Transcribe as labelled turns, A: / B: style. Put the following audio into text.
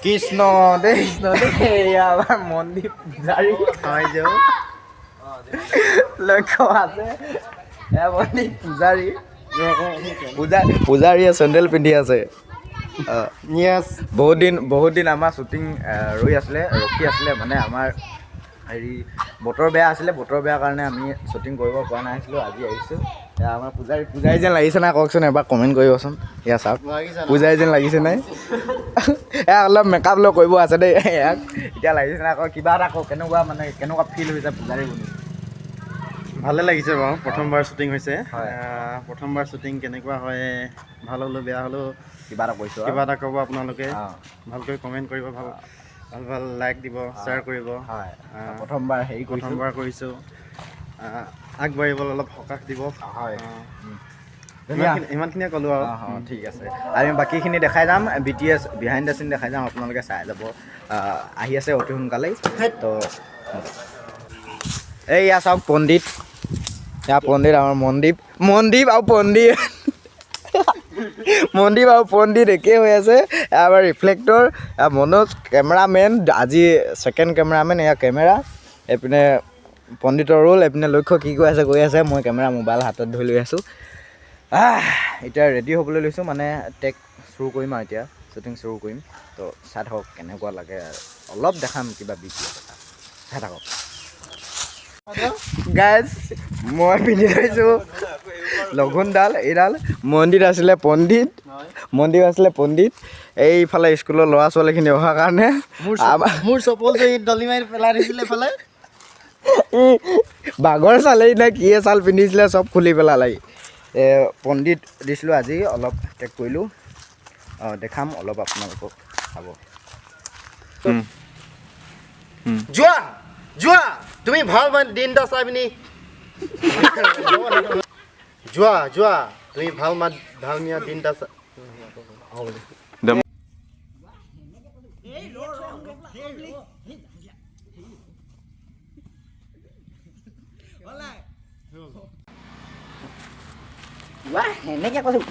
A: কৃষ্ণ দে আমাৰ মনদীপ পূজাৰী হয় যে লক্ষ্য আছে মনদীপ পূজাৰী পূজাৰীয়ে চেণ্ডেল পিন্ধি আছে বহুত দিন আমাৰ শ্বুটিং ৰখি আছিলে মানে আমাৰ হেৰি বতৰ বেয়া কাৰণে আমি শ্বুটিং কৰিব পৰা নাছিলোঁ আজি আহিছোঁ আমাৰ পূজাৰী যেন লাগিছে নাই কওকচোন এবাৰ কমেণ্ট কৰিবচোন এয়া চাওক পূজাৰী যেন লাগিছে নাই অলপ মেকআপ লৈ কৰিব আছে দেই ইয়াক এতিয়া লাগিছে নাই আকৌ কিবা এটা কওক কেনেকুৱা ফিল হৈছে পূজাৰী বুলি
B: ভালে লাগিছে বাৰু প্ৰথমবাৰ শ্বুটিং হৈছে প্ৰথমবাৰ শ্বুটিং কেনেকুৱা হয় ভাল হ'লেও বেয়া হ'লেও
A: কিবা এটা ক'ব
B: আপোনালোকে ভালকৈ কমেণ্ট কৰিব ভাল লাইক দিব শ্বেয়াৰ কৰিব প্ৰথমবাৰ কৰিছোঁ আগবাঢ়িবলৈ অলপ সকাহ দিব ইমানখিনিয়ে ক'লোঁ আৰু
A: ঠিক আছে আমি বাকীখিনি দেখাই যাম BTS বিহাইণ্ড দ্য চিন দেখাই যাম আপোনালোকে চাই যাব আহি আছে অতি সোনকালেই তো এইয়া চাওক পণ্ডিত আমাৰ মনদীপ আৰু পণ্ডিত একেই হৈ আছে আমাৰ ৰিফ্লেক্টৰ মনোজ কেমেৰামেন আজি ছেকেণ্ড কেমেৰামেন এয়া কেমেৰা এইপিনে পণ্ডিতৰ ৰোল এইপিনে লক্ষ্য কি কৈ আছে মই কেমেৰা মোবাইল হাতত ধৰি লৈ আছোঁ এতিয়া ৰেডি হ'বলৈ লৈছোঁ মানে টেক চুৰু কৰিম আৰু এতিয়া শ্বুটিং চুৰু কৰিম তো চাই থাকক কেনেকুৱা লাগে অলপ দেখাম কিবা BTS চাই থাকক গাইজ মই পিন্ধি লৈছোঁ লঘুণডাল এইডাল মন্দিৰ আছিলে পণ্ডিত এইফালে স্কুলৰ ল'ৰা ছোৱালীখিনি অহাৰ কাৰণে
B: মোৰ চপল দলি মাৰি পেলাই দিছিলে এইফালে
A: বাঘৰ চালেই নে কিয়ে চাল পিন্ধিছিলে চব খুলি পেলালে পণ্ডিত দিছিলোঁ আজি অলপ টেক কৰিলোঁ দেখাম অলপ আপোনালোকক চাব
B: যোৱা তুমি ভাল দিন এটা চাই পিনি যোৱা তুমি ভাল মিয়া দিন এটা চাই
A: এনেকৈ কৈছোঁ